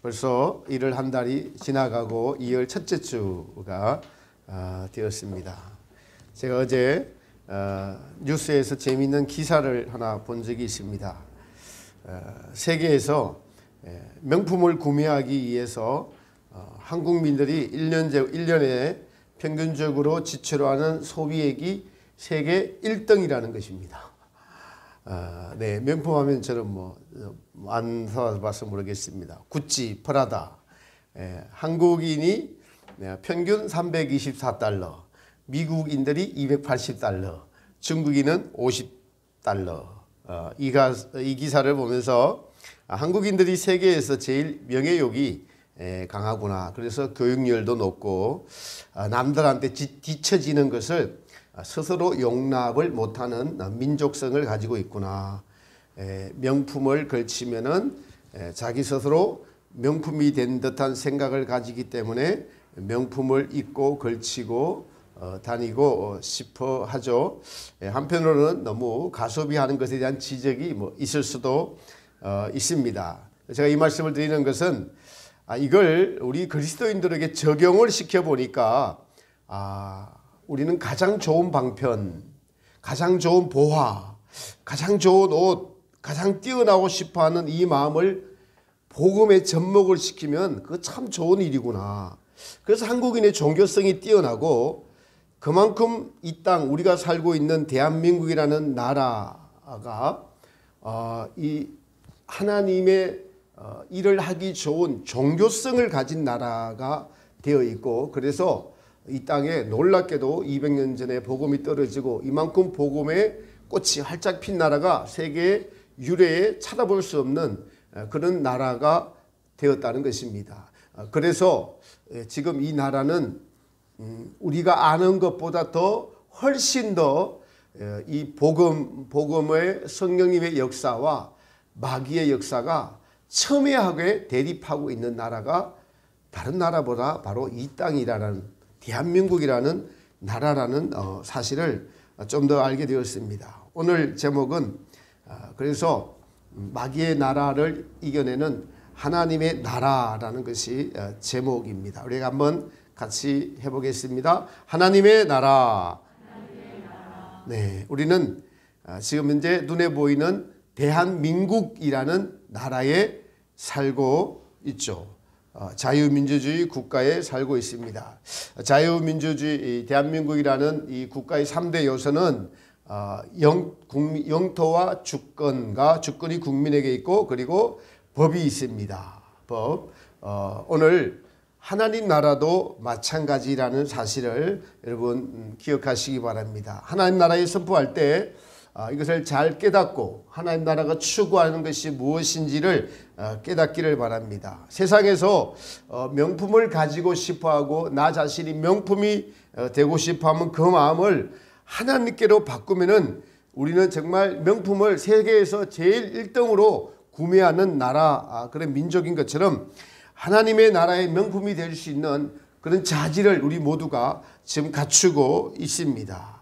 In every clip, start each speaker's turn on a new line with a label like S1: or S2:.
S1: 벌써 1월 한 달이 지나가고 2월 첫째 주가 되었습니다. 제가 어제 뉴스에서 재미있는 기사를 하나 본 적이 있습니다. 세계에서 명품을 구매하기 위해서 한국민들이 1년에 평균적으로 지출을 하는 소비액이 세계 1등이라는 것입니다. 네, 명품 하면 저는 안 사봐서 모르겠습니다. 구찌, 프라다. 한국인이 평균 324달러, 미국인들이 280달러, 중국인은 50달러. 이 기사를 보면서 한국인들이 세계에서 제일 명예욕이 강하구나. 그래서 교육열도 높고 남들한테 뒤처지는 것을 스스로 용납을 못하는 민족성을 가지고 있구나. 명품을 걸치면은 자기 스스로 명품이 된 듯한 생각을 가지기 때문에 명품을 입고 걸치고 다니고 싶어 하죠. 한편으로는 너무 가소비하는 것에 대한 지적이 있을 수도 있습니다. 제가 이 말씀을 드리는 것은 이걸 우리 그리스도인들에게 적용을 시켜보니까 우리는 가장 좋은 방편, 가장 좋은 보화, 가장 좋은 옷, 가장 뛰어나고 싶어하는 이 마음을 복음에 접목을 시키면 그거 참 좋은 일이구나. 그래서 한국인의 종교성이 뛰어나고 그만큼 이 땅 우리가 살고 있는 대한민국이라는 나라가 이 하나님의 일을 하기 좋은 종교성을 가진 나라가 되어 있고, 그래서 이 땅에 놀랍게도 200년 전에 복음이 떨어지고 이만큼 복음의 꽃이 활짝 핀 나라가 세계 유례에 찾아볼 수 없는 그런 나라가 되었다는 것입니다. 그래서 지금 이 나라는 우리가 아는 것보다 더 훨씬 더 이 복음의 성령님의 역사와 마귀의 역사가 첨예하게 대립하고 있는 나라가 다른 나라보다 바로 이 땅이라는 대한민국이라는 나라라는 사실을 좀 더 알게 되었습니다. 오늘 제목은 그래서 마귀의 나라를 이겨내는 하나님의 나라라는 것이 제목입니다. 우리가 한번 같이 해보겠습니다. 하나님의 나라. 네, 우리는 지금 현재 눈에 보이는 대한민국이라는 나라에 살고 있죠. 자유민주주의 국가에 살고 있습니다. 자유민주주의 대한민국이라는 이 국가의 3대 요소는 영토와 주권이 국민에게 있고, 그리고 법이 있습니다. 법. 오늘 하나님 나라도 마찬가지라는 사실을 여러분 기억하시기 바랍니다. 하나님 나라에 선포할 때 이것을 잘 깨닫고 하나님 나라가 추구하는 것이 무엇인지를 깨닫기를 바랍니다. 세상에서 명품을 가지고 싶어하고 나 자신이 명품이 되고 싶어하면 그 마음을 하나님께로 바꾸면은 우리는 정말 명품을 세계에서 제일 1등으로 구매하는 나라, 그런 민족인 것처럼 하나님의 나라의 명품이 될 수 있는 그런 자질을 우리 모두가 지금 갖추고 있습니다.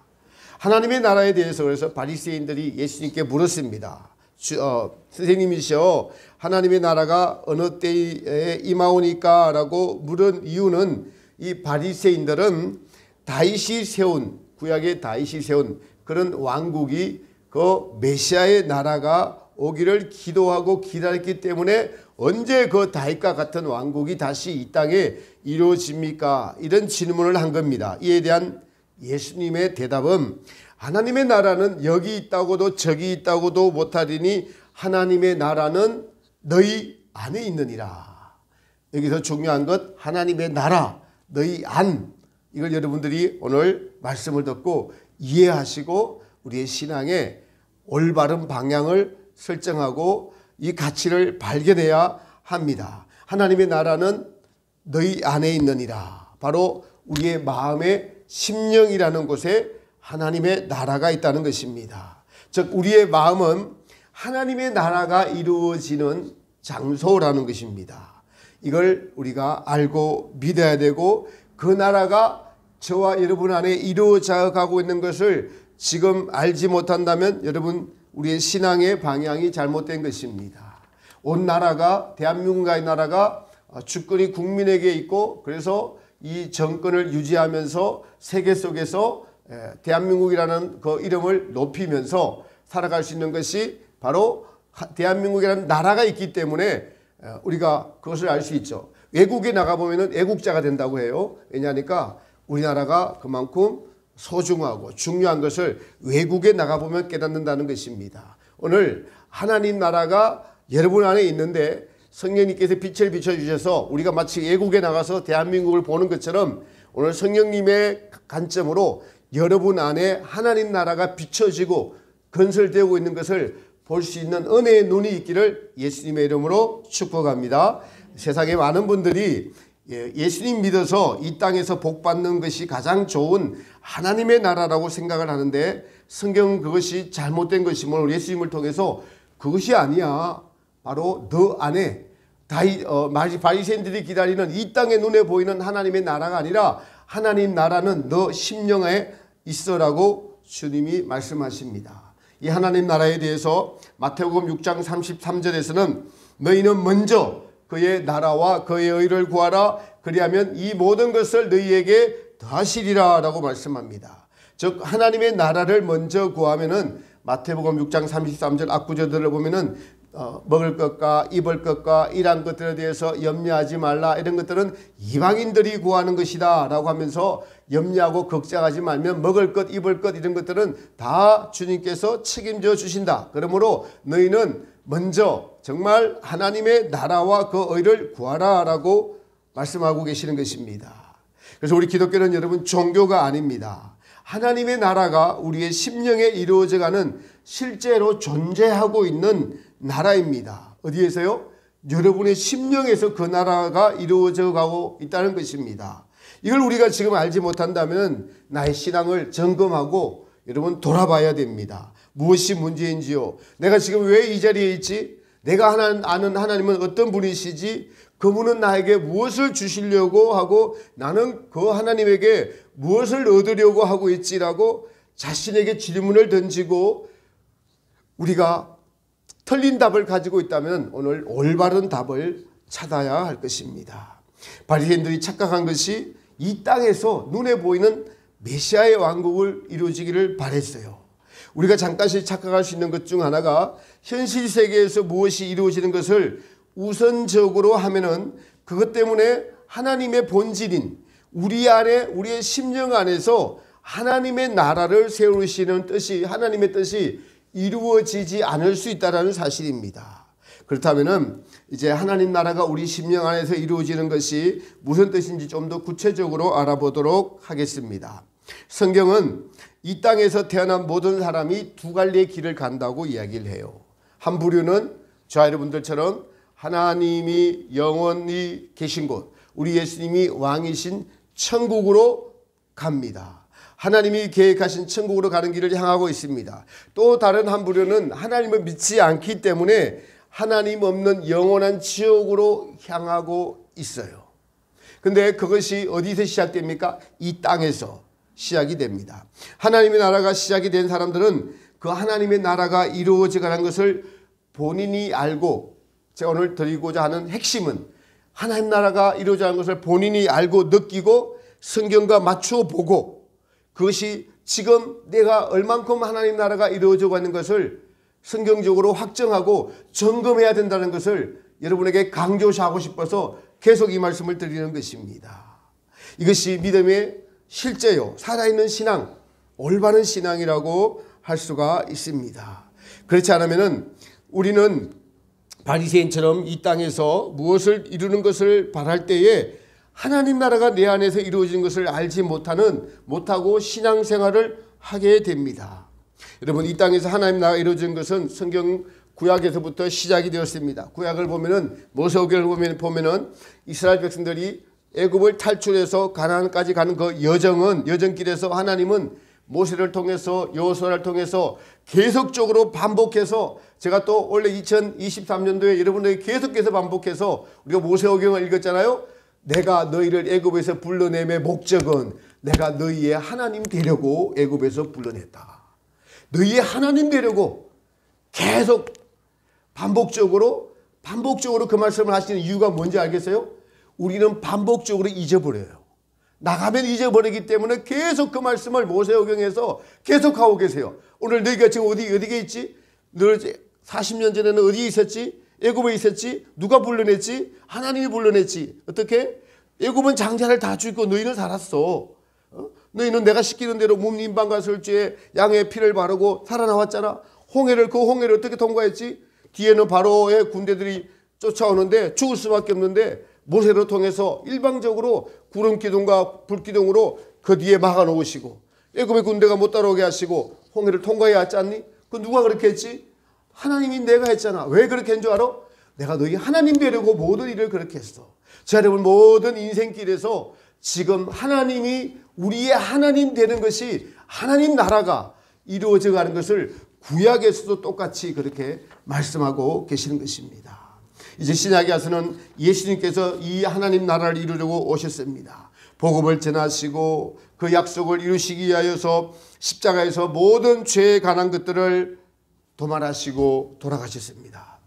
S1: 하나님의 나라에 대해서 그래서 바리새인들이 예수님께 물었습니다. 선생님이시여, 하나님의 나라가 어느 때에 임하오니까? 라고 물은 이유는 이 바리새인들은 다윗이 세운, 구약의 다윗이 세운 그런 왕국이 그 메시아의 나라가 오기를 기도하고 기다렸기 때문에 언제 그 다윗과 같은 왕국이 다시 이 땅에 이루어집니까? 이런 질문을 한 겁니다. 이에 대한 예수님의 대답은 하나님의 나라는 여기 있다고도 저기 있다고도 못하리니 하나님의 나라는 너희 안에 있느니라. 여기서 중요한 것, 하나님의 나라, 너희 안. 이걸 여러분들이 오늘 말씀을 듣고 이해하시고 우리의 신앙의 올바른 방향을 설정하고 이 가치를 발견해야 합니다. 하나님의 나라는 너희 안에 있느니라. 바로 우리의 마음의 심령이라는 곳에 하나님의 나라가 있다는 것입니다. 즉 우리의 마음은 하나님의 나라가 이루어지는 장소라는 것입니다. 이걸 우리가 알고 믿어야 되고 그 나라가 저와 여러분 안에 이루어져 가고 있는 것을 지금 알지 못한다면 여러분 우리의 신앙의 방향이 잘못된 것입니다. 온 나라가, 대한민국의 나라가 주권이 국민에게 있고 그래서 이 정권을 유지하면서 세계 속에서 대한민국이라는 그 이름을 높이면서 살아갈 수 있는 것이 바로 대한민국이라는 나라가 있기 때문에 우리가 그것을 알 수 있죠. 외국에 나가보면 애국자가 된다고 해요. 왜냐하니까 우리나라가 그만큼 소중하고 중요한 것을 외국에 나가보면 깨닫는다는 것입니다. 오늘 하나님 나라가 여러분 안에 있는데 성령님께서 빛을 비춰주셔서 우리가 마치 외국에 나가서 대한민국을 보는 것처럼 오늘 성령님의 관점으로 여러분 안에 하나님 나라가 비춰지고 건설되고 있는 것을 볼 수 있는 은혜의 눈이 있기를 예수님의 이름으로 축복합니다. 세상에 많은 분들이 예수님 믿어서 이 땅에서 복받는 것이 가장 좋은 하나님의 나라라고 생각을 하는데 성경은 그것이 잘못된 것이므로 예수님을 통해서 그것이 아니야. 바로 너 안에 바리새인들이 기다리는 이 땅의 눈에 보이는 하나님의 나라가 아니라 하나님 나라는 너 심령에 있어라고 주님이 말씀하십니다. 이 하나님 나라에 대해서 마태복음 6장 33절에서는 너희는 먼저 그의 나라와 그의 의를 구하라 그리하면 이 모든 것을 너희에게 더하시리라 라고 말씀합니다. 즉 하나님의 나라를 먼저 구하면은 마태복음 6장 33절 앞구절들을 보면은 먹을 것과 입을 것과 이러한 것들에 대해서 염려하지 말라 이런 것들은 이방인들이 구하는 것이다 라고 하면서 염려하고 걱정하지 말면 먹을 것 입을 것 이런 것들은 다 주님께서 책임져 주신다. 그러므로 너희는 먼저 정말 하나님의 나라와 그 의를 구하라 라고 말씀하고 계시는 것입니다. 그래서 우리 기독교는 여러분 종교가 아닙니다. 하나님의 나라가 우리의 심령에 이루어져가는 실제로 존재하고 있는 나라입니다. 어디에서요? 여러분의 심령에서 그 나라가 이루어져 가고 있다는 것입니다. 이걸 우리가 지금 알지 못한다면 나의 신앙을 점검하고 여러분 돌아봐야 됩니다. 무엇이 문제인지요? 내가 지금 왜 이 자리에 있지? 내가 아는 하나님은 어떤 분이시지? 그분은 나에게 무엇을 주시려고 하고 나는 그 하나님에게 무엇을 얻으려고 하고 있지라고 자신에게 질문을 던지고 우리가 틀린 답을 가지고 있다면 오늘 올바른 답을 찾아야 할 것입니다. 바리새인들이 착각한 것이 이 땅에서 눈에 보이는 메시아의 왕국을 이루어지기를 바랬어요. 우리가 잠깐씩 착각할 수 있는 것 중 하나가 현실 세계에서 무엇이 이루어지는 것을 우선적으로 하면은 그것 때문에 하나님의 본질인 우리 안에 우리의 심령 안에서 하나님의 나라를 세우시는 뜻이 하나님의 뜻이 이루어지지 않을 수 있다는 사실입니다. 그렇다면은 이제 하나님 나라가 우리 심령 안에서 이루어지는 것이 무슨 뜻인지 좀 더 구체적으로 알아보도록 하겠습니다. 성경은 이 땅에서 태어난 모든 사람이 두 갈래의 길을 간다고 이야기를 해요. 한 부류는 저와 여러분들처럼 하나님이 영원히 계신 곳, 우리 예수님이 왕이신 천국으로 갑니다. 하나님이 계획하신 천국으로 가는 길을 향하고 있습니다. 또 다른 한 부류는 하나님을 믿지 않기 때문에 하나님 없는 영원한 지옥으로 향하고 있어요. 근데 그것이 어디서 시작됩니까? 이 땅에서 시작이 됩니다. 하나님의 나라가 시작이 된 사람들은 그 하나님의 나라가 이루어져 가는 것을 본인이 알고, 제가 오늘 드리고자 하는 핵심은 하나님 나라가 이루어져 가는 것을 본인이 알고 느끼고 성경과 맞추어 보고 그것이 지금 내가 얼만큼 하나님 나라가 이루어져 가는 것을 성경적으로 확정하고 점검해야 된다는 것을 여러분에게 강조하고 싶어서 계속 이 말씀을 드리는 것입니다. 이것이 믿음의 실제요, 살아있는 신앙, 올바른 신앙이라고 할 수가 있습니다. 그렇지 않으면 우리는 바리새인처럼 이 땅에서 무엇을 이루는 것을 바랄 때에 하나님 나라가 내 안에서 이루어진 것을 알지 못하고 신앙생활을 하게 됩니다. 여러분, 이 땅에서 하나님 나라가 이루어진 것은 성경 구약에서부터 시작이 되었습니다. 구약을 보면은 모세오경을 보면은 이스라엘 백성들이 애굽을 탈출해서 가나안까지 가는 그 여정길에서 하나님은 모세를 통해서 여호수아를 통해서 계속적으로 반복해서, 제가 또 원래 2023년도에 여러분들에게 계속해서 반복해서 우리가 모세오경을 읽었잖아요. 내가 너희를 애굽에서 불러내의 목적은 내가 너희의 하나님 되려고 애굽에서 불러냈다. 너희의 하나님 되려고 계속 반복적으로 그 말씀을 하시는 이유가 뭔지 알겠어요? 우리는 반복적으로 잊어버려요. 나가면 잊어버리기 때문에 계속 그 말씀을 모세오경에서 계속하고 계세요. 오늘 너희가 지금 어디에 있지? 너 40년 전에는 어디에 있었지? 애굽에 있었지? 누가 불러냈지? 하나님이 불러냈지. 어떻게? 애굽은 장자를 다 죽이고 너희는 살았어. 너희는 내가 시키는 대로 문민방과 설주에 양의 피를 바르고 살아나왔잖아. 그 홍해를 어떻게 통과했지? 뒤에는 바로의 군대들이 쫓아오는데 죽을 수밖에 없는데 모세를 통해서 일방적으로 구름 기둥과 불 기둥으로 그 뒤에 막아 놓으시고 애굽의 군대가 못 따라오게 하시고 홍해를 통과해 왔지 않니? 그 누가 그렇게 했지? 하나님이 내가 했잖아. 왜 그렇게 한 줄 알아? 내가 너희 하나님 되려고 모든 일을 그렇게 했어. 자, 여러분, 모든 인생길에서 지금 하나님이 우리의 하나님 되는 것이 하나님 나라가 이루어져 가는 것을 구약에서도 똑같이 그렇게 말씀하고 계시는 것입니다. 이제 신약에 와서는 예수님께서 이 하나님 나라를 이루려고 오셨습니다. 복음을 전하시고 그 약속을 이루시기 위하여서 십자가에서 모든 죄에 관한 것들을 도말하시고 돌아가셨습니다.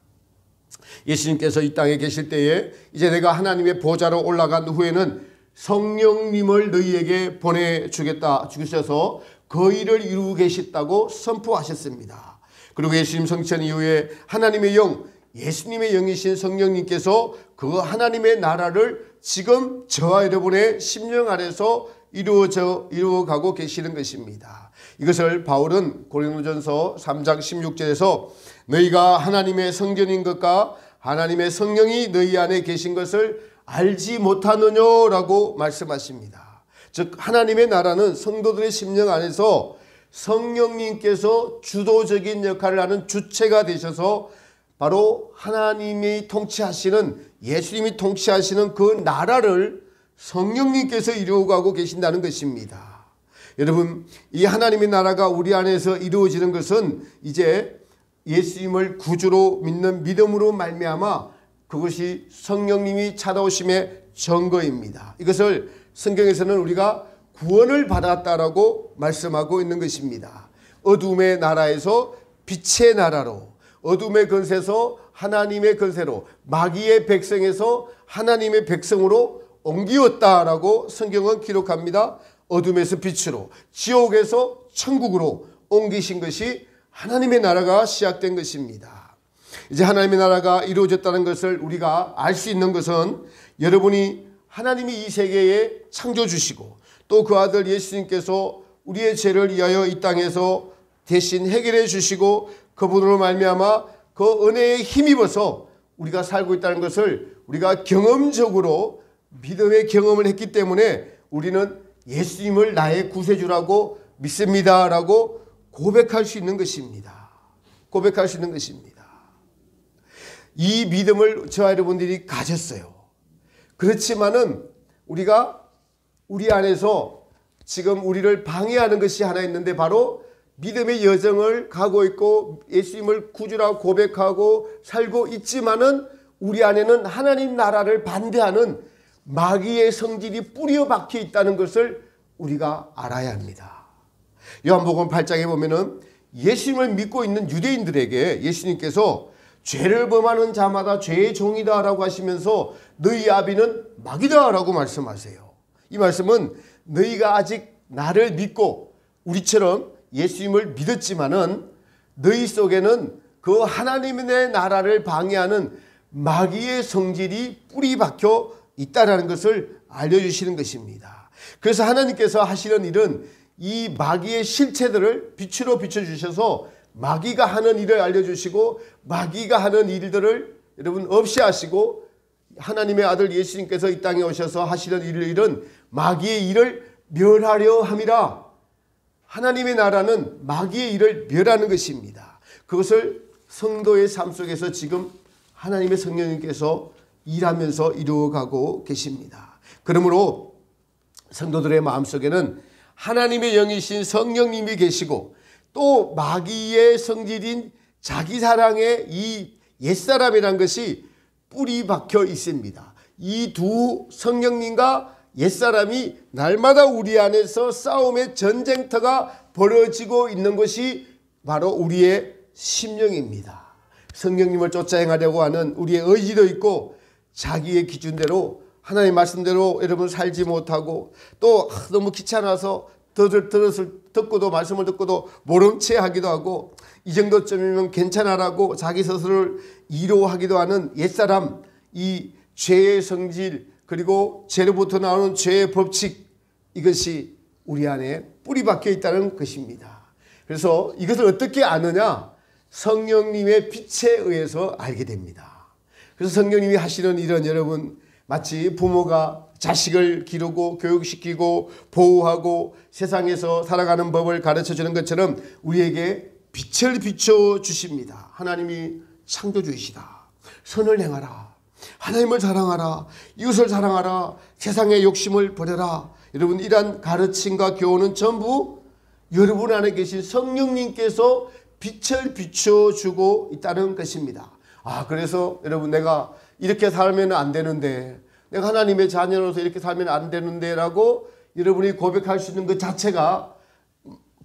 S1: 예수님께서 이 땅에 계실 때에 이제 내가 하나님의 보좌로 올라간 후에는 성령님을 너희에게 보내주겠다 주셔서 그 일을 이루고 계셨다고 선포하셨습니다. 그리고 예수님 성천 이후에 하나님의 영, 예수님의 영이신 성령님께서 그 하나님의 나라를 지금 저와 여러분의 심령 안에서 이루어가고 계시는 것입니다. 이것을 바울은 고린도전서 3장 16절에서 너희가 하나님의 성전인 것과 하나님의 성령이 너희 안에 계신 것을 알지 못하느냐라고 말씀하십니다. 즉 하나님의 나라는 성도들의 심령 안에서 성령님께서 주도적인 역할을 하는 주체가 되셔서 바로 하나님이 통치하시는, 예수님이 통치하시는 그 나라를 성령님께서 이루어가고 계신다는 것입니다. 여러분, 이 하나님의 나라가 우리 안에서 이루어지는 것은 이제 예수님을 구주로 믿는 믿음으로 말미암아 그것이 성령님이 찾아오심의 증거입니다. 이것을 성경에서는 우리가 구원을 받았다라고 말씀하고 있는 것입니다. 어둠의 나라에서 빛의 나라로, 어둠의 권세에서 하나님의 권세로, 마귀의 백성에서 하나님의 백성으로 옮기었다라고 성경은 기록합니다. 어둠에서 빛으로, 지옥에서 천국으로 옮기신 것이 하나님의 나라가 시작된 것입니다. 이제 하나님의 나라가 이루어졌다는 것을 우리가 알 수 있는 것은 여러분이 하나님이 이 세계에 창조주시고 또 그 아들 예수님께서 우리의 죄를 위하여 이 땅에서 대신 해결해 주시고 그분으로 말미암아 그 은혜에 힘입어서 우리가 살고 있다는 것을 우리가 경험적으로 믿음의 경험을 했기 때문에 우리는 예수님을 나의 구세주라고 믿습니다라고 고백할 수 있는 것입니다. 고백할 수 있는 것입니다. 이 믿음을 저와 여러분들이 가졌어요. 그렇지만은 우리가 우리 안에서 지금 우리를 방해하는 것이 하나 있는데 바로 믿음의 여정을 가고 있고 예수님을 구주라고 고백하고 살고 있지만은 우리 안에는 하나님 나라를 반대하는 마귀의 성질이 뿌려 박혀 있다는 것을 우리가 알아야 합니다. 요한복음 8장에 보면은 예수님을 믿고 있는 유대인들에게 예수님께서 죄를 범하는 자마다 죄의 종이다라고 하시면서 너희 아비는 마귀다라고 말씀하세요. 이 말씀은 너희가 아직 나를 믿고 우리처럼 예수님을 믿었지만은 너희 속에는 그 하나님의 나라를 방해하는 마귀의 성질이 뿌리 박혀 있다라는 것을 알려주시는 것입니다. 그래서 하나님께서 하시는 일은 이 마귀의 실체들을 빛으로 비춰주셔서 마귀가 하는 일을 알려주시고 마귀가 하는 일들을 여러분 없이 하시고 하나님의 아들 예수님께서 이 땅에 오셔서 하시는 일은 마귀의 일을 멸하려 함이라. 하나님의 나라는 마귀의 일을 멸하는 것입니다. 그것을 성도의 삶 속에서 지금 하나님의 성령님께서 일하면서 이루어가고 계십니다. 그러므로 성도들의 마음속에는 하나님의 영이신 성령님이 계시고 또 마귀의 성질인 자기 사랑의 이 옛사람이란 것이 뿌리 박혀 있습니다. 이 두 성령님과 옛사람이 날마다 우리 안에서 싸움의 전쟁터가 벌어지고 있는 것이 바로 우리의 심령입니다. 성령님을 쫓아 행하려고 하는 우리의 의지도 있고 자기의 기준대로 하나님 말씀대로 여러분 살지 못하고 또 너무 귀찮아서 듣고도 말씀을 듣고도 모른 채 하기도 하고 이 정도쯤이면 괜찮아라고 자기 스스로를 위로하기도 하는 옛사람, 이 죄의 성질 그리고 죄로부터 나오는 죄의 법칙, 이것이 우리 안에 뿌리 박혀 있다는 것입니다. 그래서 이것을 어떻게 아느냐? 성령님의 빛에 의해서 알게 됩니다. 그래서 성령님이 하시는 일은 여러분 마치 부모가 자식을 기르고 교육시키고 보호하고 세상에서 살아가는 법을 가르쳐주는 것처럼 우리에게 빛을 비춰주십니다. 하나님이 창조주이시다. 선을 행하라. 하나님을 사랑하라. 이웃을 사랑하라. 세상의 욕심을 버려라. 여러분 이러한 가르침과 교훈은 전부 여러분 안에 계신 성령님께서 빛을 비춰주고 있다는 것입니다. 그래서 여러분 내가 이렇게 살면 안 되는데, 내가 하나님의 자녀로서 이렇게 살면 안 되는데 라고 여러분이 고백할 수 있는 것 자체가,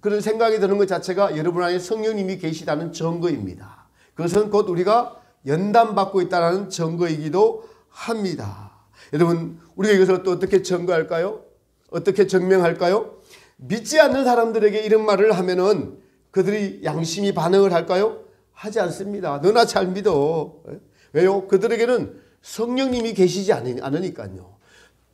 S1: 그런 생각이 드는 것 자체가 여러분 안에 성령님이 계시다는 증거입니다. 그것은 곧 우리가 연단받고 있다는 증거이기도 합니다. 여러분 우리가 이것을 또 어떻게 증거할까요? 어떻게 증명할까요? 믿지 않는 사람들에게 이런 말을 하면은 그들이 양심이 반응을 할까요? 하지 않습니다. 너나 잘 믿어. 왜요? 그들에게는 성령님이 계시지 않으니까요.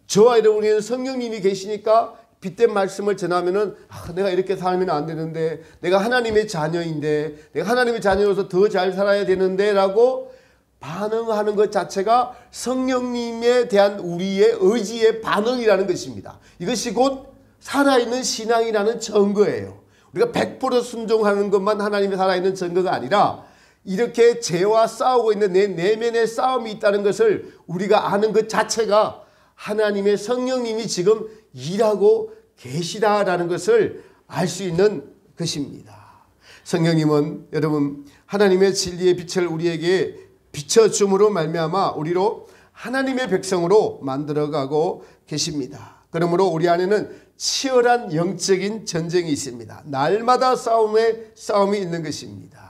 S1: 저와 여러분에게는 성령님이 계시니까 빛된 말씀을 전하면은 내가 이렇게 살면 안 되는데, 내가 하나님의 자녀인데, 내가 하나님의 자녀로서 더 잘 살아야 되는데 라고 반응하는 것 자체가 성령님에 대한 우리의 의지의 반응이라는 것입니다. 이것이 곧 살아있는 신앙이라는 증거예요. 우리가 100% 순종하는 것만 하나님의 살아있는 증거가 아니라 이렇게 죄와 싸우고 있는 내 내면의 싸움이 있다는 것을 우리가 아는 것 자체가 하나님의 성령님이 지금 일하고 계시다라는 것을 알 수 있는 것입니다. 성령님은 여러분 하나님의 진리의 빛을 우리에게 비춰줌으로 말미암아 우리로 하나님의 백성으로 만들어가고 계십니다. 그러므로 우리 안에는 치열한 영적인 전쟁이 있습니다. 날마다 싸움이 있는 것입니다.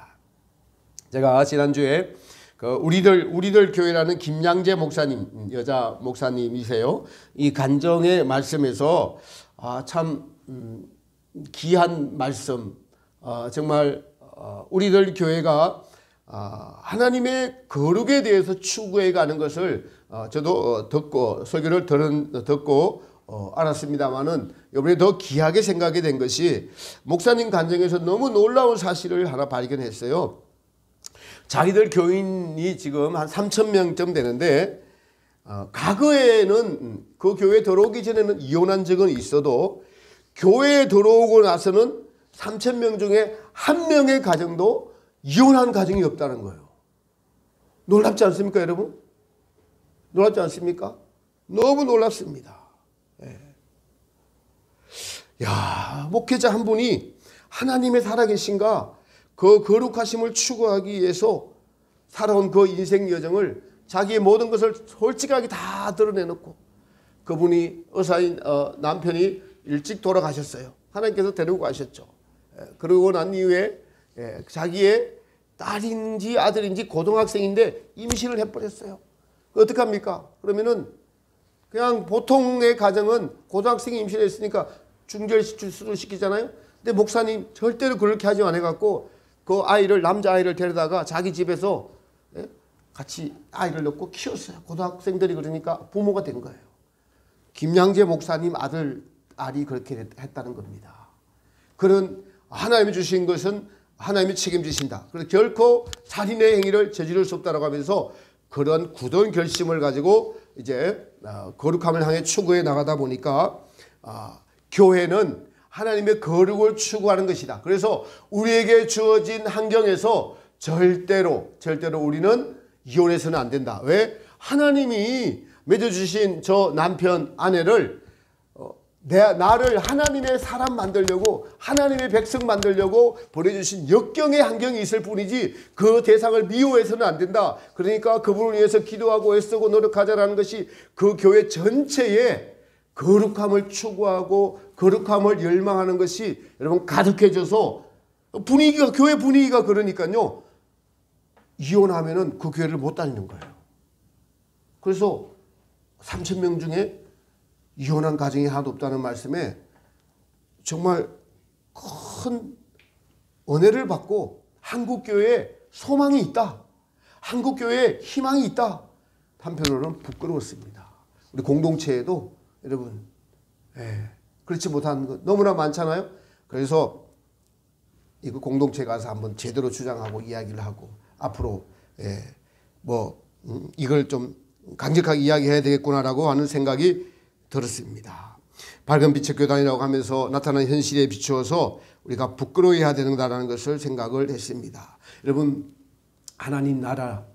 S1: 제가 지난주에 우리들 교회라는 김양재 목사님, 여자 목사님이세요. 이 간정의 말씀에서 참 귀한 말씀, 정말 우리들 교회가 하나님의 거룩에 대해서 추구해 가는 것을 저도 듣고 설교를 듣고 알았습니다만은 이번에 더 귀하게 생각이 된 것이 목사님 간증에서 너무 놀라운 사실을 하나 발견했어요. 자기들 교인이 지금 한 3,000명쯤 되는데 과거에는 그 교회에 들어오기 전에는 이혼한 적은 있어도 교회에 들어오고 나서는 3,000명 중에 한 명의 가정도 이혼한 가정이 없다는 거예요. 놀랍지 않습니까, 여러분? 놀랍지 않습니까? 너무 놀랍습니다. 야, 목회자 한 분이 하나님의 살아계신가 그 거룩하심을 추구하기 위해서 살아온 그 인생 여정을 자기의 모든 것을 솔직하게 다 드러내놓고, 그분이 의사인 남편이 일찍 돌아가셨어요. 하나님께서 데리고 가셨죠. 그러고 난 이후에 자기의 딸인지 아들인지 고등학생인데 임신을 해버렸어요. 어떡합니까? 그러면은 그냥 보통의 가정은 고등학생이 임신했으니까 중절수술 시키잖아요. 근데 목사님 절대로 그렇게 하지 않아갖고 그 아이를, 남자아이를 데려다가 자기 집에서 같이 아이를 넣고 키웠어요. 고등학생들이 그러니까 부모가 된 거예요. 김양재 목사님 딸이 그렇게 했다는 겁니다. 그런 하나님이 주신 것은 하나님이 책임지신다. 그래서 결코 살인의 행위를 저지를 수 없다고 하면서 그런 굳은 결심을 가지고 이제 거룩함을 향해 추구해 나가다 보니까 교회는 하나님의 거룩을 추구하는 것이다. 그래서 우리에게 주어진 환경에서 절대로 우리는 이혼해서는 안 된다. 왜? 하나님이 맺어주신 저 남편, 아내를 나를 하나님의 사람 만들려고, 하나님의 백성 만들려고 보내주신 역경의 환경이 있을 뿐이지 그 대상을 미워해서는 안 된다. 그러니까 그분을 위해서 기도하고 애쓰고 노력하자라는 것이 그 교회 전체에 거룩함을 추구하고 거룩함을 열망하는 것이 여러분 가득해져서 교회 분위기가 그러니까요, 이혼하면은 그 교회를 못 다니는 거예요. 그래서 3,000명 중에 이혼한 가정이 하나도 없다는 말씀에 정말 큰 은혜를 받고 한국교회에 소망이 있다. 한국교회에 희망이 있다. 한편으로는 부끄러웠습니다. 우리 공동체에도 여러분 그렇지 못한 것 너무나 많잖아요. 그래서 이거 공동체 가서 한번 제대로 주장하고 이야기를 하고 앞으로 이걸 좀 강력하게 이야기해야 되겠구나라고 하는 생각이 들었습니다. 밝은 빛의 교단이라고 하면서 나타나는 현실에 비추어서 우리가 부끄러워해야 되는다라는 것을 생각을 했습니다. 여러분 하나님 나라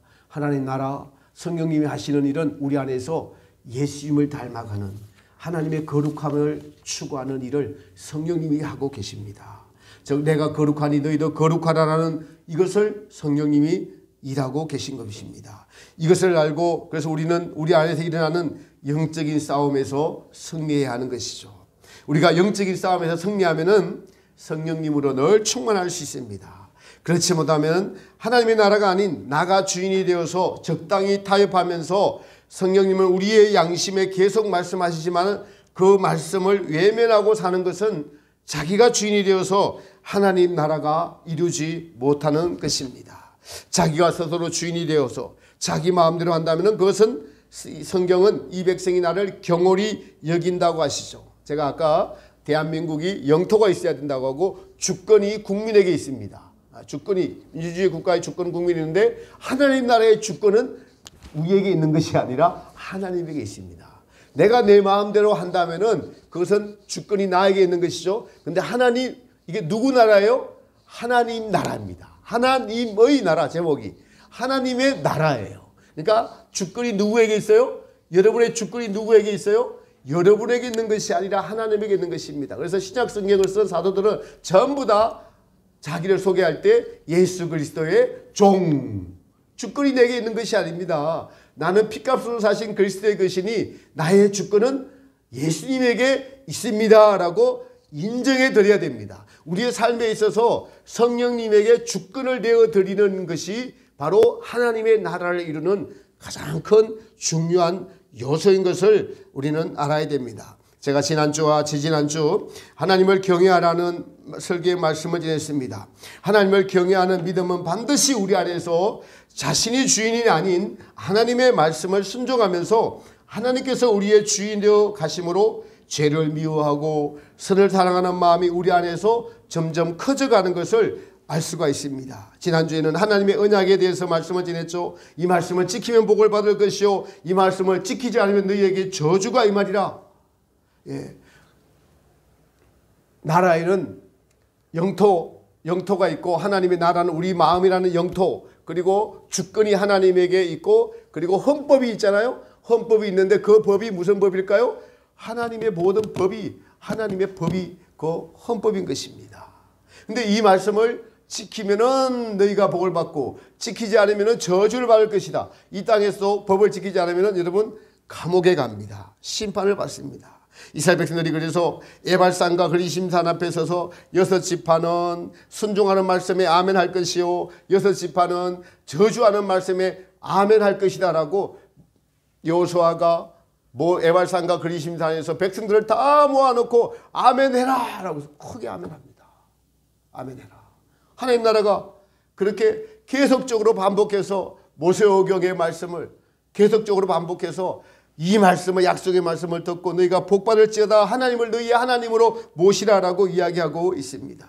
S1: 성령님이 하시는 일은 우리 안에서 예수님을 닮아가는 하나님의 거룩함을 추구하는 일을 성령님이 하고 계십니다. 즉 내가 거룩하니 너희도 거룩하라라는 이것을 성령님이 일하고 계신 것입니다. 이것을 알고 그래서 우리는 우리 안에서 일어나는 영적인 싸움에서 승리해야 하는 것이죠. 우리가 영적인 싸움에서 승리하면은 성령님으로 늘 충만할 수 있습니다. 그렇지 못하면 하나님의 나라가 아닌 나가 주인이 되어서 적당히 타협하면서 성령님은 우리의 양심에 계속 말씀하시지만 그 말씀을 외면하고 사는 것은 자기가 주인이 되어서 하나님 나라가 이루지 못하는 것입니다. 자기가 스스로 주인이 되어서 자기 마음대로 한다면 그것은 성경은 이 백성이 나를 경홀히 여긴다고 하시죠. 제가 아까 대한민국이 영토가 있어야 된다고 하고 주권이 국민에게 있습니다. 주권이 민주주의 국가의 주권은 국민이 있는데 하나님 나라의 주권은 우리에게 있는 것이 아니라 하나님에게 있습니다. 내가 내 마음대로 한다면은 그것은 주권이 나에게 있는 것이죠. 근데 하나님 이게 누구 나라예요? 하나님 나라입니다. 하나님의 나라 제목이 하나님의 나라예요. 그러니까 주권이 누구에게 있어요? 여러분의 주권이 누구에게 있어요? 여러분에게 있는 것이 아니라 하나님에게 있는 것입니다. 그래서 신약 성경을 쓴 사도들은 전부 다 자기를 소개할 때 예수 그리스도의 종 주권이 내게 있는 것이 아닙니다. 나는 핏값으로 사신 그리스도의 것이니 나의 주권은 예수님에게 있습니다 라고 인정해 드려야 됩니다. 우리의 삶에 있어서 성령님에게 주권을 내어 드리는 것이 바로 하나님의 나라를 이루는 가장 큰 중요한 요소인 것을 우리는 알아야 됩니다. 제가 지난주와 지지난주 하나님을 경외하라는 설교의 말씀을 지냈습니다. 하나님을 경외하는 믿음은 반드시 우리 안에서 자신이 주인이 아닌 하나님의 말씀을 순종하면서 하나님께서 우리의 주인 되어 가심으로 죄를 미워하고 선을 사랑하는 마음이 우리 안에서 점점 커져가는 것을 알 수가 있습니다. 지난주에는 하나님의 언약에 대해서 말씀을 지냈죠. 이 말씀을 지키면 복을 받을 것이요 이 말씀을 지키지 않으면 너희에게 저주가 임하리라. 나라에는 영토가 있고 하나님의 나라는 우리 마음이라는 영토 그리고 주권이 하나님에게 있고 그리고 헌법이 있잖아요. 헌법이 있는데 그 법이 무슨 법일까요? 하나님의 모든 법이 하나님의 법이 그 헌법인 것입니다. 근데 이 말씀을 지키면은 너희가 복을 받고 지키지 않으면은 저주를 받을 것이다. 이 땅에서 법을 지키지 않으면은 여러분 감옥에 갑니다. 심판을 받습니다. 이스라엘 백성들이 그래서 에발산과 그리심산 앞에 서서 6지파는 순종하는 말씀에 아멘 할 것이요 6지파는 저주하는 말씀에 아멘 할 것이다 라고 여호수아가 에발산과 그리심산에서 백성들을 다 모아놓고 아멘해라 라고 크게 아멘합니다. 아멘해라. 하나님 나라가 그렇게 계속적으로 반복해서 모세오경의 말씀을 계속적으로 반복해서 이 말씀을 약속의 말씀을 듣고 너희가 복받을지어다 하나님을 너희의 하나님으로 모시라라고 이야기하고 있습니다.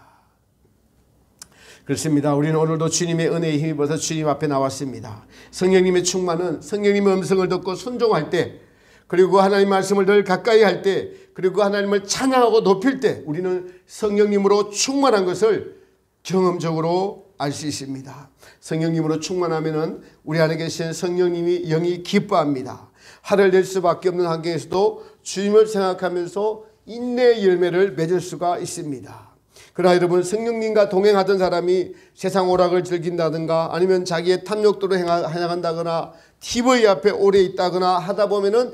S1: 그렇습니다. 우리는 오늘도 주님의 은혜에 힘입어서 주님 앞에 나왔습니다. 성령님의 충만은 성령님의 음성을 듣고 순종할 때 그리고 하나님 말씀을 늘 가까이 할 때 그리고 하나님을 찬양하고 높일 때 우리는 성령님으로 충만한 것을 경험적으로 알 수 있습니다. 성령님으로 충만하면은 우리 안에 계신 성령님이 영이 기뻐합니다. 화를 낼 수밖에 없는 환경에서도 주님을 생각하면서 인내의 열매를 맺을 수가 있습니다. 그러나 여러분 성령님과 동행하던 사람이 세상 오락을 즐긴다든가 아니면 자기의 탐욕도로 행한다거나 TV 앞에 오래 있다거나 하다 보면은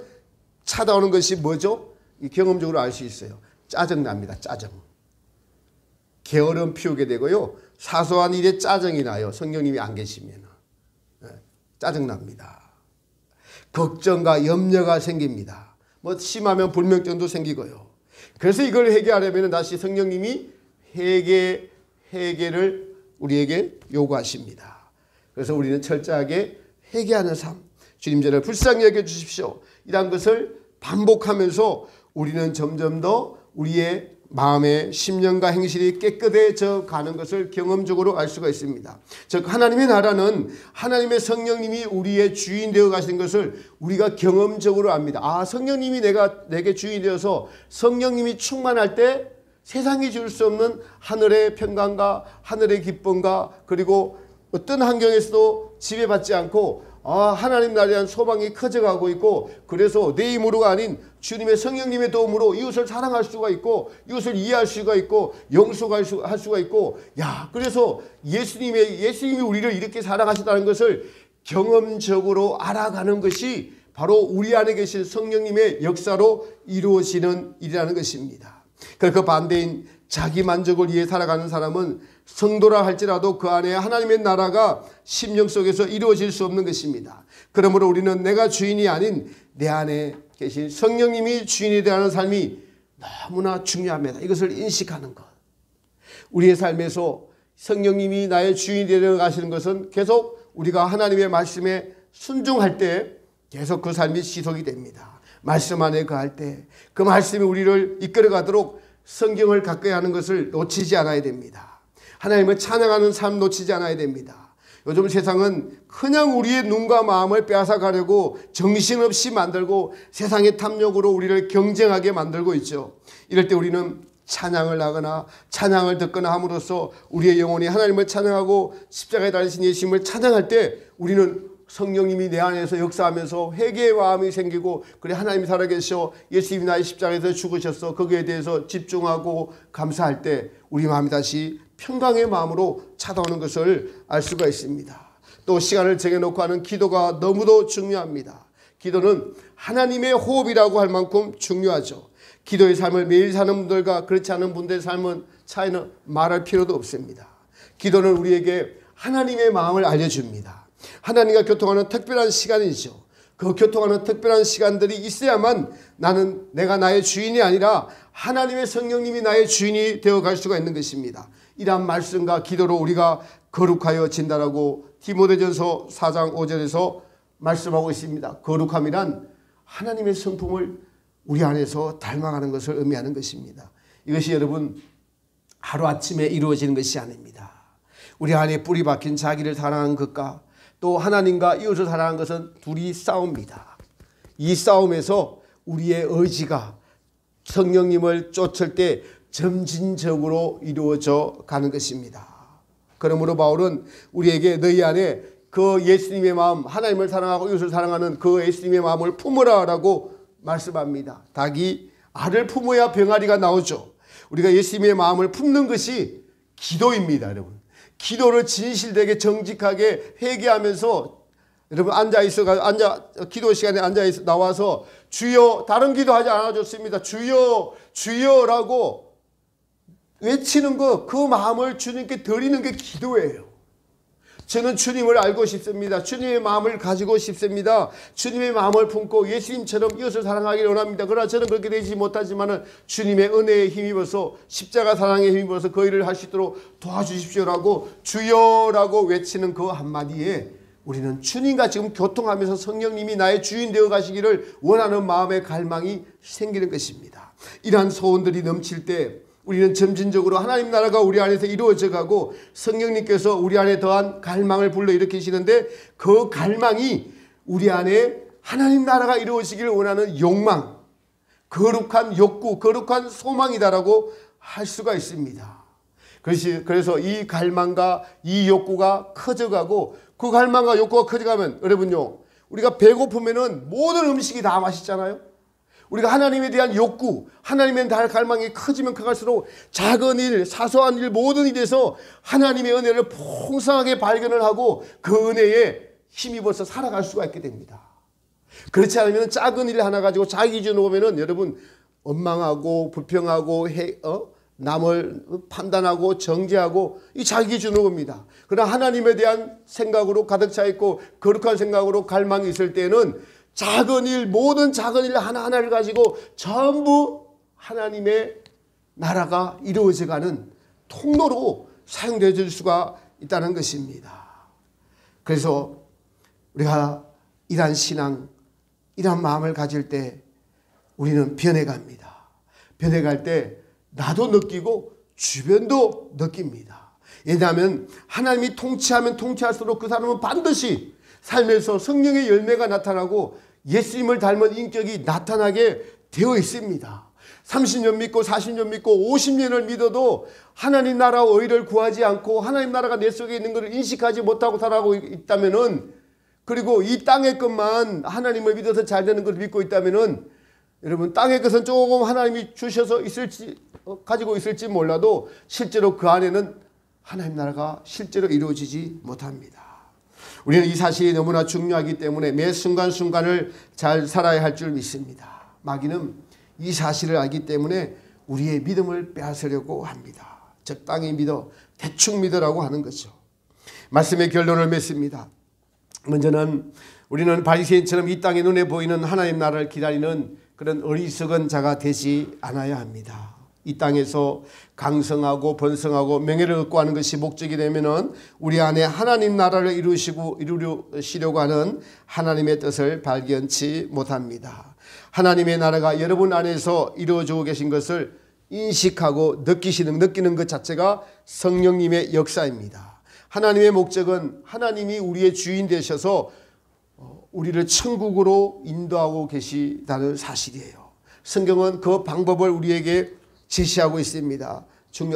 S1: 찾아오는 것이 뭐죠? 경험적으로 알 수 있어요. 짜증납니다. 짜증. 게으름 피우게 되고요. 사소한 일에 짜증이 나요. 성령님이 안 계시면. 짜증납니다. 걱정과 염려가 생깁니다. 뭐 심하면 불면증도 생기고요. 그래서 이걸 해결하려면 다시 성령님이 회개를 우리에게 요구하십니다. 그래서 우리는 철저하게 회개하는 삶, 주님 저를 불쌍히 여겨주십시오, 이런 것을 반복하면서 우리는 점점 더 우리의 마음의 심령과 행실이 깨끗해져 가는 것을 경험적으로 알 수가 있습니다. 즉 하나님의 나라는 하나님의 성령님이 우리의 주인 되어 가신 것을 우리가 경험적으로 압니다. 아, 성령님이 내게 주인이 되어서 성령님이 충만할 때 세상이 줄 수 없는 하늘의 평강과 하늘의 기쁨과 그리고 어떤 환경에서도 지배받지 않고 하나님 나라에 대한 소망이 커져가고 있고, 그래서 내 힘으로가 아닌 주님의 성령님의 도움으로 이웃을 사랑할 수가 있고 이웃을 이해할 수가 있고 용서할 수가 있고, 그래서 예수님이 우리를 이렇게 사랑하셨다는 것을 경험적으로 알아가는 것이 바로 우리 안에 계신 성령님의 역사로 이루어지는 일이라는 것입니다. 그 반대인 자기 만족을 위해 살아가는 사람은 성도라 할지라도 그 안에 하나님의 나라가 심령 속에서 이루어질 수 없는 것입니다. 그러므로 우리는 내가 주인이 아닌 내 안에 계신 성령님이 주인이 되는 삶이 너무나 중요합니다. 이것을 인식하는 것. 우리의 삶에서 성령님이 나의 주인이 되어 가시는 것은 계속 우리가 하나님의 말씀에 순종할 때 계속 그 삶이 지속이 됩니다. 말씀 안에 거할 때 그 말씀이 우리를 이끌어가도록 성경을 가까이 하는 것을 놓치지 않아야 됩니다. 하나님을 찬양하는 삶 놓치지 않아야 됩니다. 요즘 세상은 그냥 우리의 눈과 마음을 빼앗아가려고 정신없이 만들고 세상의 탐욕으로 우리를 경쟁하게 만들고 있죠. 이럴 때 우리는 찬양을 하거나 찬양을 듣거나 함으로써 우리의 영혼이 하나님을 찬양하고 십자가에 달리신 예수님을 찬양할 때 우리는 성령님이 내 안에서 역사하면서 회개의 마음이 생기고, 그래 하나님이 살아계셔 예수님이 나의 십자가에서 죽으셨어, 거기에 대해서 집중하고 감사할 때 우리 마음이 다시 평강의 마음으로 찾아오는 것을 알 수가 있습니다. 또 시간을 정해놓고 하는 기도가 너무도 중요합니다. 기도는 하나님의 호흡이라고 할 만큼 중요하죠. 기도의 삶을 매일 사는 분들과 그렇지 않은 분들의 삶은 차이는 말할 필요도 없습니다. 기도는 우리에게 하나님의 마음을 알려줍니다. 하나님과 교통하는 특별한 시간이죠. 그 교통하는 특별한 시간들이 있어야만 내가 나의 주인이 아니라 하나님의 성령님이 나의 주인이 되어갈 수가 있는 것입니다. 이러한 말씀과 기도로 우리가 거룩하여진다라고 디모데전서 4장 5절에서 말씀하고 있습니다. 거룩함이란 하나님의 성품을 우리 안에서 닮아가는 것을 의미하는 것입니다. 이것이 여러분 하루아침에 이루어지는 것이 아닙니다. 우리 안에 뿌리 박힌 자기를 사랑하는 것과 또 하나님과 이웃을 사랑하는 것은 둘이 싸웁니다. 이 싸움에서 우리의 의지가 성령님을 쫓을 때 점진적으로 이루어져 가는 것입니다. 그러므로 바울은 우리에게 너희 안에 그 예수님의 마음, 하나님을 사랑하고 이웃을 사랑하는 그 예수님의 마음을 품으라 라고 말씀합니다. 닭이 알을 품어야 병아리가 나오죠. 우리가 예수님의 마음을 품는 것이 기도입니다, 여러분. 기도를 진실되게 정직하게 회개하면서 여러분 기도 시간에 나와서 주여, 다른 기도하지 않아줬습니다. 주여 주여라고 외치는 것, 그 마음을 주님께 드리는 게 기도예요. 저는 주님을 알고 싶습니다. 주님의 마음을 가지고 싶습니다. 주님의 마음을 품고 예수님처럼 이웃을 사랑하기를 원합니다. 그러나 저는 그렇게 되지 못하지만 주님의 은혜에 힘입어서 십자가 사랑에 힘입어서 그 일을 할 수 있도록 도와주십시오라고 주여라고 외치는 그 한마디에 우리는 주님과 지금 교통하면서 성령님이 나의 주인 되어 가시기를 원하는 마음의 갈망이 생기는 것입니다. 이러한 소원들이 넘칠 때 우리는 점진적으로 하나님 나라가 우리 안에서 이루어져 가고 성령님께서 우리 안에 더한 갈망을 불러일으키시는데 그 갈망이 우리 안에 하나님 나라가 이루어지기를 원하는 욕망, 거룩한 욕구, 거룩한 소망이다라고 할 수가 있습니다. 그래서 이 갈망과 이 욕구가 커져가고 그 갈망과 욕구가 커져가면 여러분요, 우리가 배고프면은 모든 음식이 다 맛있잖아요. 우리가 하나님에 대한 욕구, 하나님에 대한 갈망이 커지면 커갈수록 작은 일, 사소한 일, 모든 일에서 하나님의 은혜를 풍성하게 발견을 하고 그 은혜에 힘입어서 살아갈 수가 있게 됩니다. 그렇지 않으면 작은 일 하나 가지고 자기 기준으로 보면은 여러분 원망하고 불평하고 남을 판단하고 정죄하고 이 자기 기준으로 봅니다. 그러나 하나님에 대한 생각으로 가득 차 있고 거룩한 생각으로 갈망이 있을 때는 작은 일, 모든 작은 일 하나하나를 가지고 전부 하나님의 나라가 이루어져가는 통로로 사용되어질 수가 있다는 것입니다. 그래서 우리가 이러한 신앙, 이러한 마음을 가질 때 우리는 변해갑니다. 변해갈 때 나도 느끼고 주변도 느낍니다. 왜냐하면 하나님이 통치하면 통치할수록 그 사람은 반드시 삶에서 성령의 열매가 나타나고 예수님을 닮은 인격이 나타나게 되어 있습니다. 30년 믿고 40년 믿고 50년을 믿어도 하나님 나라와 의를 구하지 않고 하나님 나라가 내 속에 있는 것을 인식하지 못하고 살아가고 있다면은, 그리고 이 땅의 것만 하나님을 믿어서 잘 되는 것을 믿고 있다면은, 여러분 땅의 것은 조금 하나님이 주셔서 가지고 있을지 몰라도 실제로 그 안에는 하나님 나라가 실제로 이루어지지 못합니다. 우리는 이 사실이 너무나 중요하기 때문에 매 순간순간을 잘 살아야 할 줄 믿습니다. 마귀는 이 사실을 알기 때문에 우리의 믿음을 빼앗으려고 합니다. 적당히 믿어, 대충 믿으라고 하는 거죠. 말씀의 결론을 맺습니다. 먼저는 우리는 바리새인처럼 이 땅에 눈에 보이는 하나님 나라를 기다리는 그런 어리석은 자가 되지 않아야 합니다. 이 땅에서 강성하고 번성하고 명예를 얻고 하는 것이 목적이 되면은 우리 안에 하나님 나라를 이루시려고 하는 하나님의 뜻을 발견치 못합니다. 하나님의 나라가 여러분 안에서 이루어지고 계신 것을 인식하고 느끼는 것 자체가 성령님의 역사입니다. 하나님의 목적은 하나님이 우리의 주인 되셔서 우리를 천국으로 인도하고 계시다는 사실이에요. 성경은 그 방법을 우리에게 제시하고 있습니다.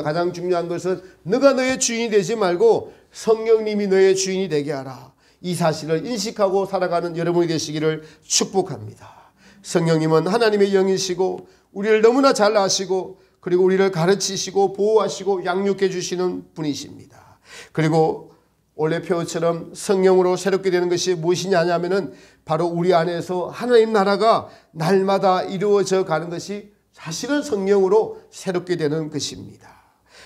S1: 가장 중요한 것은 너가 너의 주인이 되지 말고 성령님이 너의 주인이 되게 하라. 이 사실을 인식하고 살아가는 여러분이 되시기를 축복합니다. 성령님은 하나님의 영이시고 우리를 너무나 잘 아시고 그리고 우리를 가르치시고 보호하시고 양육해 주시는 분이십니다. 그리고 원래 표어처럼 성령으로 새롭게 되는 것이 무엇이냐 하면은 바로 우리 안에서 하나님 나라가 날마다 이루어져 가는 것이 사실은 성령으로 새롭게 되는 것입니다.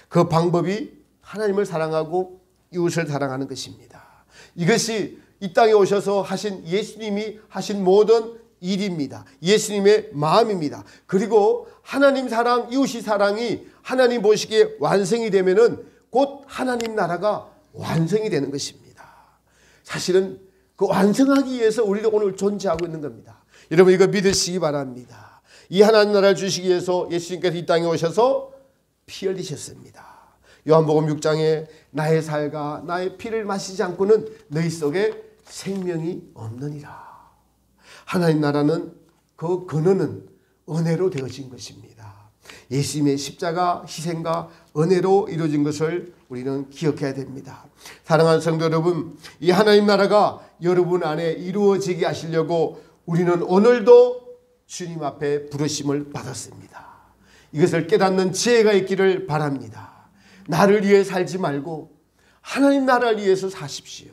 S1: 그 방법이 하나님을 사랑하고 이웃을 사랑하는 것입니다. 이것이 이 땅에 오셔서 하신 예수님이 하신 모든 일입니다. 예수님의 마음입니다. 그리고 하나님 사랑, 이웃이 사랑이 하나님 보시기에 완성이 되면은 곧 하나님 나라가 완성이 되는 것입니다. 사실은 그 완성하기 위해서 우리도 오늘 존재하고 있는 겁니다. 여러분 이거 믿으시기 바랍니다. 이 하나님 나라를 주시기 위해서 예수님께서 이 땅에 오셔서 피 흘리셨습니다. 요한복음 6장에 나의 살과 나의 피를 마시지 않고는 너희 속에 생명이 없느니라. 하나님 나라는 그 근원은 은혜로 되어진 것입니다. 예수님의 십자가 희생과 은혜로 이루어진 것을 우리는 기억해야 됩니다. 사랑하는 성도 여러분, 이 하나님 나라가 여러분 안에 이루어지게 하시려고 우리는 오늘도 주님 앞에 부르심을 받았습니다. 이것을 깨닫는 지혜가 있기를 바랍니다. 나를 위해 살지 말고 하나님 나라를 위해서 사십시오.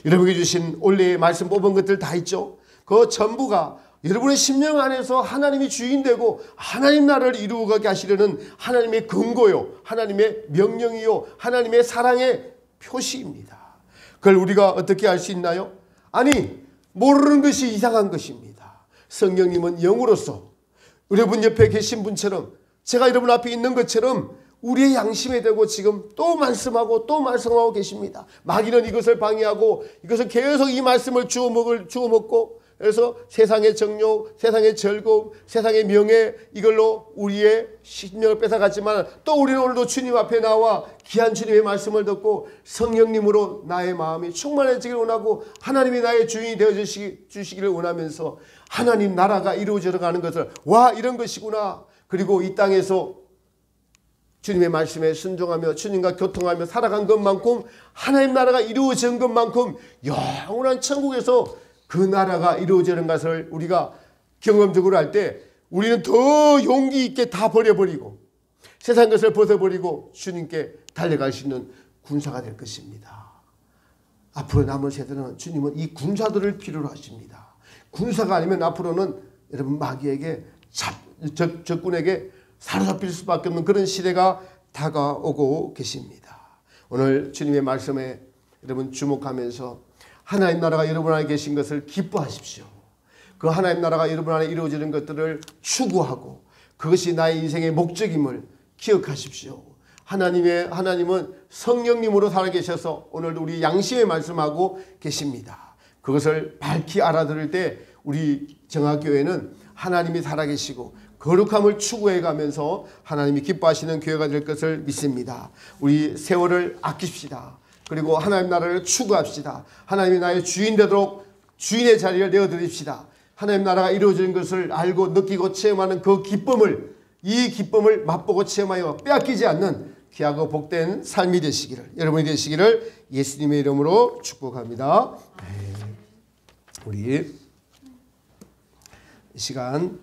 S1: 여러분에게 주신 올해의 말씀 뽑은 것들 다 있죠. 그 전부가 여러분의 심령 안에서 하나님이 주인 되고 하나님 나라를 이루어가게 하시려는 하나님의 근거요, 하나님의 명령이요, 하나님의 사랑의 표시입니다. 그걸 우리가 어떻게 알 수 있나요? 아니, 모르는 것이 이상한 것입니다. 성령님은 영으로서 여러분 옆에 계신 분처럼, 제가 여러분 앞에 있는 것처럼 우리의 양심에 대고 지금 또 말씀하고 계십니다. 마귀는 이것을 방해하고 이것을 계속 이 말씀을 주워 먹고, 그래서 세상의 정욕, 세상의 즐거움, 세상의 명예, 이걸로 우리의 심령을 뺏어갔지만 또 우리는 오늘도 주님 앞에 나와 귀한 주님의 말씀을 듣고 성령님으로 나의 마음이 충만해지기를 원하고 하나님이 나의 주인이 되어주시기를 원하면서 하나님 나라가 이루어져 가는 것을, 와, 이런 것이구나. 그리고 이 땅에서 주님의 말씀에 순종하며 주님과 교통하며 살아간 것만큼, 하나님 나라가 이루어진 것만큼 영원한 천국에서 그 나라가 이루어지는 것을 우리가 경험적으로 할 때 우리는 더 용기 있게 다 버려버리고 세상 것을 벗어버리고 주님께 달려갈 수 있는 군사가 될 것입니다. 앞으로 남은 세대는 주님은 이 군사들을 필요로 하십니다. 군사가 아니면 앞으로는 여러분 마귀에게 적군에게 사로잡힐 수밖에 없는 그런 시대가 다가오고 계십니다. 오늘 주님의 말씀에 여러분 주목하면서 하나님 나라가 여러분 안에 계신 것을 기뻐하십시오. 그 하나님 나라가 여러분 안에 이루어지는 것들을 추구하고 그것이 나의 인생의 목적임을 기억하십시오. 하나님은 성령님으로 살아계셔서 오늘도 우리 양심에 말씀하고 계십니다. 그것을 밝히 알아들을 때 우리 정학교회는 하나님이 살아계시고 거룩함을 추구해 가면서 하나님이 기뻐하시는 교회가 될 것을 믿습니다. 우리 세월을 아낍시다. 그리고 하나님 나라를 추구합시다. 하나님이 나의 주인 되도록 주인의 자리를 내어드립시다. 하나님 나라가 이루어지는 것을 알고 느끼고 체험하는 그 기쁨을, 이 기쁨을 맛보고 체험하여 빼앗기지 않는 귀하고 복된 삶이 되시기를, 여러분이 되시기를 예수님의 이름으로 축복합니다. 우리 이 시간